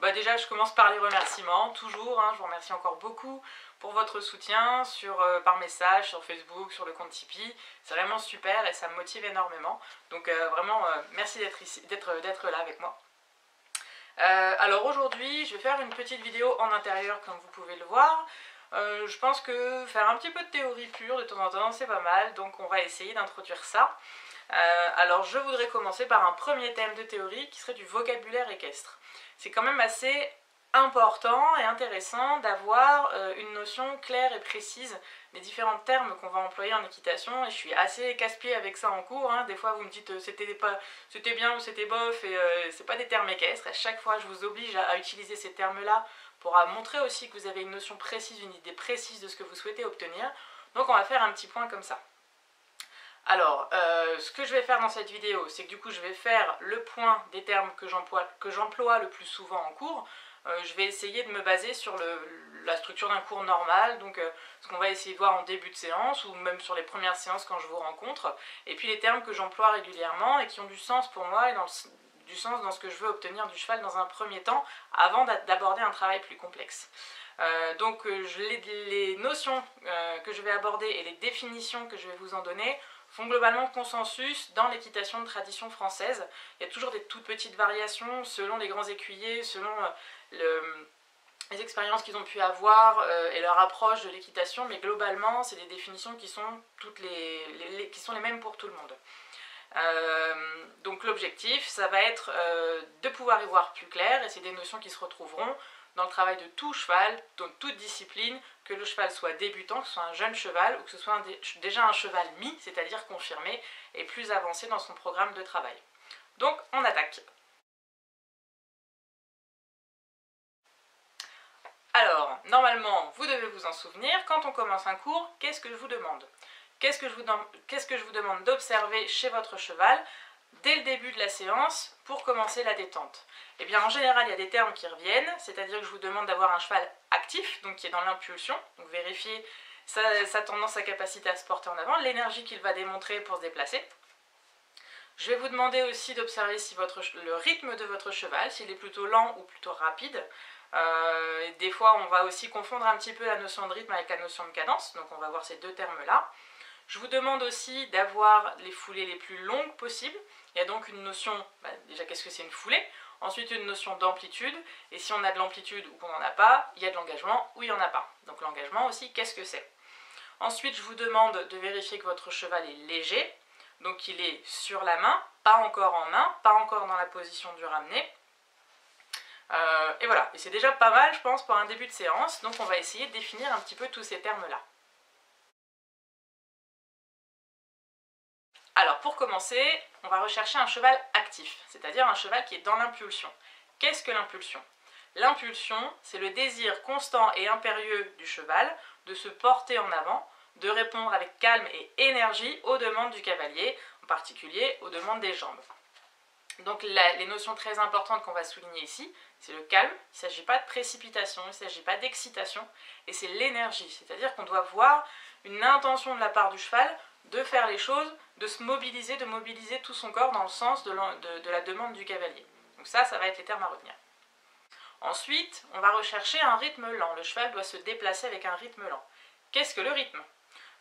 Déjà, je commence par les remerciements, toujours, hein, je vous remercie encore beaucoup pour votre soutien par message, sur Facebook, sur le compte Tipeee. C'est vraiment super et ça me motive énormément. Donc vraiment, merci d'être là avec moi. Alors aujourd'hui, je vais faire une petite vidéo en intérieur comme vous pouvez le voir. Je pense que faire un petit peu de théorie pure de temps en temps, c'est pas mal, donc on va essayer d'introduire ça. Alors je voudrais commencer par un premier thème de théorie qui serait du vocabulaire équestre. C'est quand même assez important et intéressant d'avoir une notion claire et précise des différents termes qu'on va employer en équitation, et je suis assez casse-pied avec ça en cours, hein. Des fois vous me dites c'était bien ou c'était bof, et c'est pas des termes équestres. À chaque fois je vous oblige à utiliser ces termes là pour montrer aussi que vous avez une notion précise, une idée précise de ce que vous souhaitez obtenir. Donc on va faire un petit point comme ça. Alors, ce que je vais faire dans cette vidéo, c'est que du coup je vais faire le point des termes que j'emploie le plus souvent en cours. Je vais essayer de me baser sur la structure d'un cours normal, donc ce qu'on va essayer de voir en début de séance, ou même sur les premières séances quand je vous rencontre, et puis les termes que j'emploie régulièrement et qui ont du sens pour moi et du sens dans ce que je veux obtenir du cheval dans un premier temps, avant d'aborder un travail plus complexe. Donc les notions que je vais aborder et les définitions que je vais vous en donner font globalement consensus dans l'équitation de tradition française. Il y a toujours des toutes petites variations selon les grands écuyers, selon les expériences qu'ils ont pu avoir et leur approche de l'équitation, mais globalement c'est des définitions qui sont qui sont les mêmes pour tout le monde. Donc l'objectif, ça va être de pouvoir y voir plus clair, et c'est des notions qui se retrouveront dans le travail de tout cheval, dans toute discipline, que le cheval soit débutant, que ce soit un jeune cheval, ou que ce soit déjà un cheval mis, c'est-à-dire confirmé, et plus avancé dans son programme de travail. Donc on attaque. Alors, normalement, vous devez vous en souvenir, quand on commence un cours, qu'est-ce que je vous demande ? Qu'est-ce que je vous demande d'observer chez votre cheval dès le début de la séance pour commencer la détente? Eh bien en général il y a des termes qui reviennent, c'est-à-dire que je vous demande d'avoir un cheval actif, donc qui est dans l'impulsion, donc vérifier sa tendance, sa capacité à se porter en avant, l'énergie qu'il va démontrer pour se déplacer. Je vais vous demander aussi d'observer si le rythme de votre cheval, s'il est plutôt lent ou plutôt rapide. Des fois on va aussi confondre un petit peu la notion de rythme avec la notion de cadence, donc on va voir ces deux termes-là. Je vous demande aussi d'avoir les foulées les plus longues possibles. Il y a donc une notion, déjà qu'est-ce que c'est une foulée, ensuite une notion d'amplitude, et si on a de l'amplitude ou qu'on n'en a pas, il y a de l'engagement ou il n'y en a pas. Donc l'engagement aussi, qu'est-ce que c'est? Ensuite, je vous demande de vérifier que votre cheval est léger, donc qu'il est sur la main, pas encore en main, pas encore dans la position du ramené. Et voilà, et c'est déjà pas mal, je pense, pour un début de séance, donc on va essayer de définir un petit peu tous ces termes-là. Alors pour commencer, on va rechercher un cheval actif, c'est-à-dire un cheval qui est dans l'impulsion. Qu'est-ce que l'impulsion? L'impulsion, c'est le désir constant et impérieux du cheval de se porter en avant, de répondre avec calme et énergie aux demandes du cavalier, en particulier aux demandes des jambes. Donc les notions très importantes qu'on va souligner ici, c'est le calme, il ne s'agit pas de précipitation, il ne s'agit pas d'excitation, et c'est l'énergie, c'est-à-dire qu'on doit voir une intention de la part du cheval de faire les choses, de se mobiliser, de mobiliser tout son corps dans le sens de la demande du cavalier. Donc ça va être les termes à retenir. Ensuite, on va rechercher un rythme lent. Le cheval doit se déplacer avec un rythme lent. Qu'est-ce que le rythme?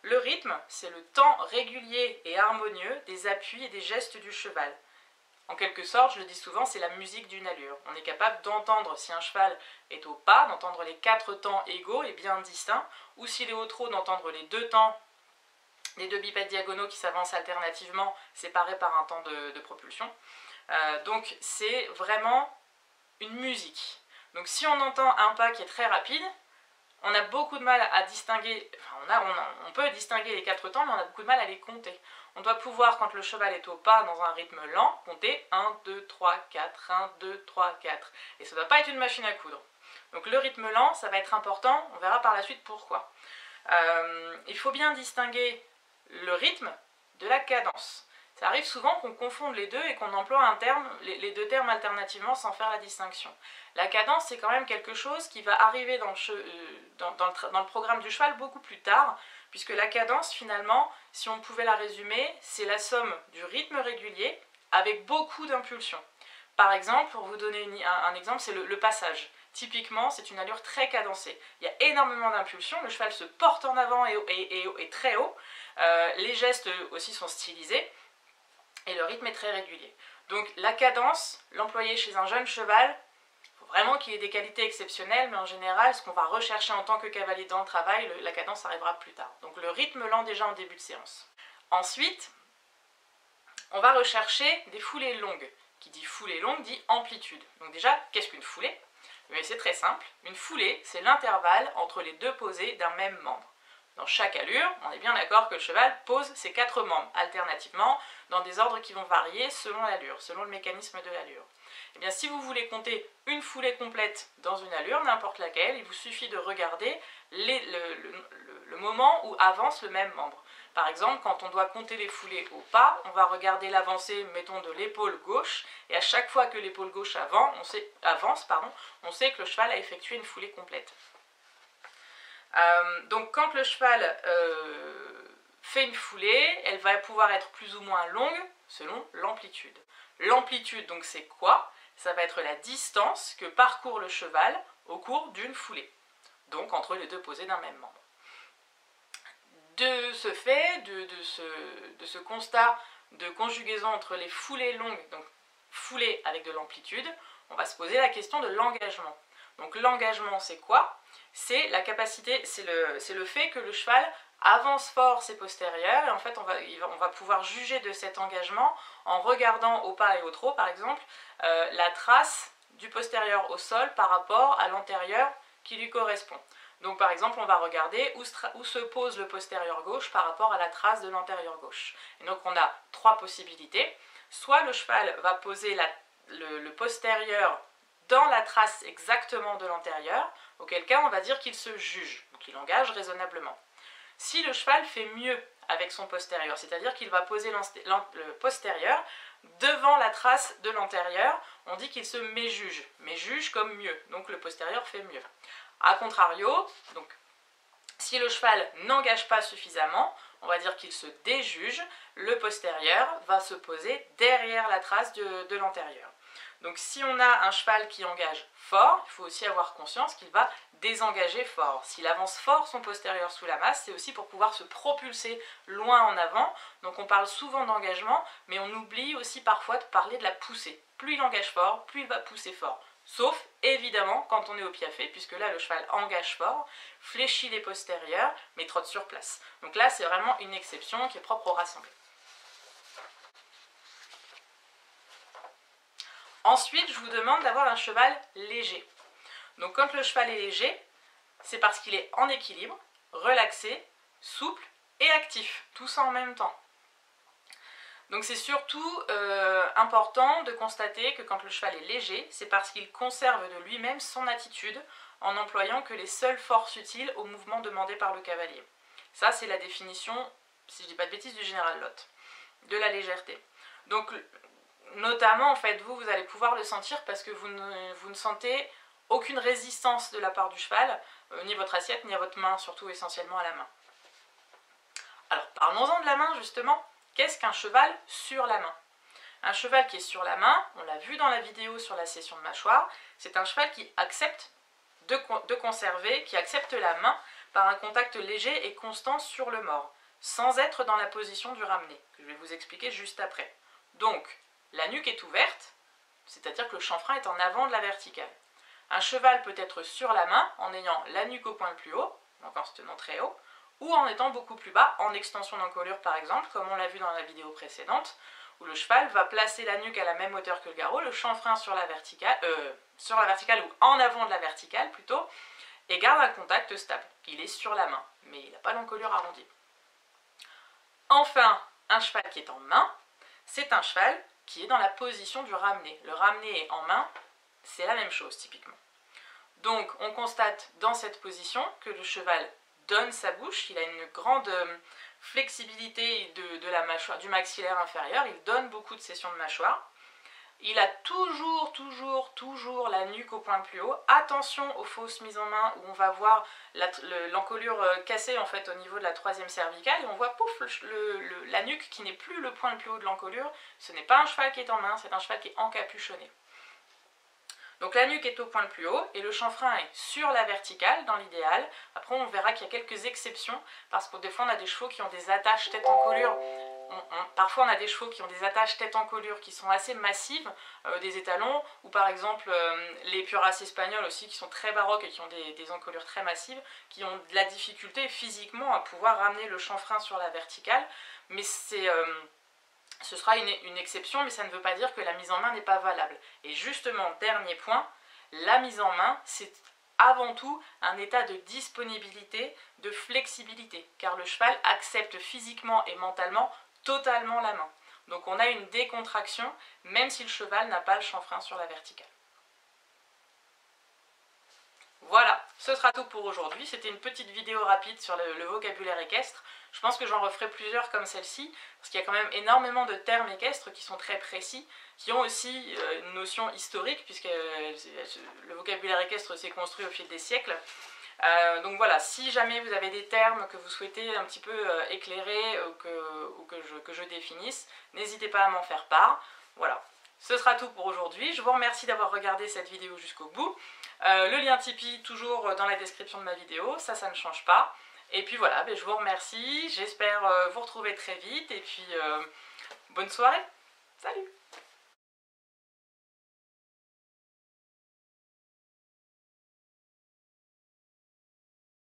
Le rythme, c'est le temps régulier et harmonieux des appuis et des gestes du cheval. En quelque sorte, je le dis souvent, c'est la musique d'une allure. On est capable d'entendre si un cheval est au pas, d'entendre les 4 temps égaux et bien distincts, ou s'il est au trot, d'entendre les 2 temps, les 2 bipèdes diagonaux qui s'avancent alternativement, séparés par un temps de propulsion. Donc c'est vraiment une musique. Donc si on entend un pas qui est très rapide, on a beaucoup de mal à distinguer, on peut distinguer les 4 temps, mais on a beaucoup de mal à les compter. On doit pouvoir, quand le cheval est au pas dans un rythme lent, compter 1, 2, 3, 4, 1, 2, 3, 4. Et ça ne doit pas être une machine à coudre. Donc le rythme lent, ça va être important, on verra par la suite pourquoi. Il faut bien distinguer le rythme de la cadence. Ça arrive souvent qu'on confonde les deux et qu'on emploie les deux termes alternativement sans faire la distinction. La cadence, c'est quand même quelque chose qui va arriver dans le programme du cheval beaucoup plus tard, puisque la cadence, finalement, si on pouvait la résumer, c'est la somme du rythme régulier avec beaucoup d'impulsions. Par exemple, pour vous donner un exemple, c'est le passage. Typiquement, c'est une allure très cadencée. Il y a énormément d'impulsions, le cheval se porte en avant et très haut. Les gestes aussi sont stylisés et le rythme est très régulier. Donc la cadence, l'employer chez un jeune cheval, il faut vraiment qu'il ait des qualités exceptionnelles, mais en général, ce qu'on va rechercher en tant que cavalier dans le travail, la cadence arrivera plus tard. Donc le rythme lent déjà en début de séance. Ensuite, on va rechercher des foulées longues. Qui dit foulée longue dit amplitude. Donc déjà, qu'est-ce qu'une foulée? C'est très simple. Une foulée, c'est l'intervalle entre les deux posées d'un même membre. Dans chaque allure, on est bien d'accord que le cheval pose ses 4 membres alternativement dans des ordres qui vont varier selon l'allure, selon le mécanisme de l'allure. Et bien si vous voulez compter une foulée complète dans une allure, n'importe laquelle, il vous suffit de regarder le moment où avance le même membre. Par exemple, quand on doit compter les foulées au pas, on va regarder l'avancée, mettons, de l'épaule gauche, et à chaque fois que l'épaule gauche avance, on sait que le cheval a effectué une foulée complète. Donc quand le cheval fait une foulée, elle va pouvoir être plus ou moins longue selon l'amplitude. L'amplitude, donc c'est quoi? Ça va être la distance que parcourt le cheval au cours d'une foulée, donc entre les deux posées d'un même membre. De ce fait, de ce constat de conjugaison entre les foulées longues, donc foulées avec de l'amplitude, on va se poser la question de l'engagement. Donc l'engagement, c'est quoi? C'est la capacité, c'est le fait que le cheval avance fort ses postérieurs, et en fait on va pouvoir juger de cet engagement en regardant au pas et au trot, par exemple, la trace du postérieur au sol par rapport à l'antérieur qui lui correspond. Donc par exemple, on va regarder où se pose le postérieur gauche par rapport à la trace de l'antérieur gauche. Et donc on a 3 possibilités. Soit le cheval va poser le postérieur dans la trace exactement de l'antérieur, auquel cas on va dire qu'il se juge, donc il engage raisonnablement. Si le cheval fait mieux avec son postérieur, c'est-à-dire qu'il va poser le postérieur devant la trace de l'antérieur, on dit qu'il se méjuge, méjuge comme mieux, donc le postérieur fait mieux. A contrario, donc, si le cheval n'engage pas suffisamment, on va dire qu'il se déjuge, le postérieur va se poser derrière la trace de l'antérieur. Donc si on a un cheval qui engage fort, il faut aussi avoir conscience qu'il va désengager fort. S'il avance fort son postérieur sous la masse, c'est aussi pour pouvoir se propulser loin en avant. Donc on parle souvent d'engagement, mais on oublie aussi parfois de parler de la poussée. Plus il engage fort, plus il va pousser fort. Sauf, évidemment, quand on est au piafé, puisque là, le cheval engage fort, fléchit les postérieurs, mais trotte sur place. Donc là, c'est vraiment une exception qui est propre au rassemblé. Ensuite, je vous demande d'avoir un cheval léger. Donc quand le cheval est léger, c'est parce qu'il est en équilibre, relaxé, souple et actif, tout ça en même temps. Donc c'est surtout important de constater que quand le cheval est léger, c'est parce qu'il conserve de lui-même son attitude en n'employant que les seules forces utiles au mouvement demandé par le cavalier. Ça, c'est la définition, si je ne dis pas de bêtises, du général Lotte, de la légèreté. Donc notamment, en fait, vous allez pouvoir le sentir parce que vous ne sentez aucune résistance de la part du cheval, ni à votre assiette, ni à votre main, surtout essentiellement à la main. Alors parlons-en de la main justement. Qu'est-ce qu'un cheval sur la main? Un cheval qui est sur la main, on l'a vu dans la vidéo sur la session de mâchoire, c'est un cheval qui accepte de conserver, qui accepte la main par un contact léger et constant sur le mors, sans être dans la position du ramené, que je vais vous expliquer juste après. Donc, la nuque est ouverte, c'est-à-dire que le chanfrein est en avant de la verticale. Un cheval peut être sur la main en ayant la nuque au point le plus haut, donc en se tenant très haut, ou en étant beaucoup plus bas, en extension d'encolure par exemple, comme on l'a vu dans la vidéo précédente, où le cheval va placer la nuque à la même hauteur que le garrot, le chanfrein sur la verticale ou en avant de la verticale plutôt, et garde un contact stable. Il est sur la main, mais il n'a pas l'encolure arrondie. Enfin, un cheval qui est en main, c'est un cheval qui est dans la position du ramené. Le ramené est en main, c'est la même chose typiquement. Donc on constate dans cette position que le cheval donne sa bouche, il a une grande flexibilité de la mâchoire, du maxillaire inférieur, il donne beaucoup de cession de mâchoire. Il a toujours la nuque au point le plus haut. Attention aux fausses mises en main où on va voir l'encolure cassée en fait au niveau de la 3e cervicale et on voit pouf la nuque qui n'est plus le point le plus haut de l'encolure. Ce n'est pas un cheval qui est en main, c'est un cheval qui est encapuchonné. Donc la nuque est au point le plus haut et le chanfrein est sur la verticale dans l'idéal. Après on verra qu'il y a quelques exceptions parce que des fois on a des chevaux qui ont des attaches tête en colure. Parfois on a des chevaux qui ont des attaches tête en colure qui sont assez massives, des étalons, ou par exemple les pures races espagnoles aussi qui sont très baroques et qui ont des encolures très massives, qui ont de la difficulté physiquement à pouvoir ramener le chanfrein sur la verticale, mais ce sera une exception, mais ça ne veut pas dire que la mise en main n'est pas valable. Et justement, dernier point, la mise en main, c'est avant tout un état de disponibilité, de flexibilité, car le cheval accepte physiquement et mentalement totalement la main. Donc on a une décontraction, même si le cheval n'a pas le chanfrein sur la verticale. Voilà, ce sera tout pour aujourd'hui. C'était une petite vidéo rapide sur le vocabulaire équestre. Je pense que j'en referai plusieurs comme celle-ci, parce qu'il y a quand même énormément de termes équestres qui sont très précis, qui ont aussi une notion historique, puisque le vocabulaire équestre s'est construit au fil des siècles. Donc voilà, si jamais vous avez des termes que vous souhaitez un petit peu éclairer ou que je définisse, n'hésitez pas à m'en faire part. Voilà, ce sera tout pour aujourd'hui. Je vous remercie d'avoir regardé cette vidéo jusqu'au bout. Le lien Tipeee toujours dans la description de ma vidéo, ça ne change pas. Et puis voilà, je vous remercie, j'espère vous retrouver très vite et puis bonne soirée, salut!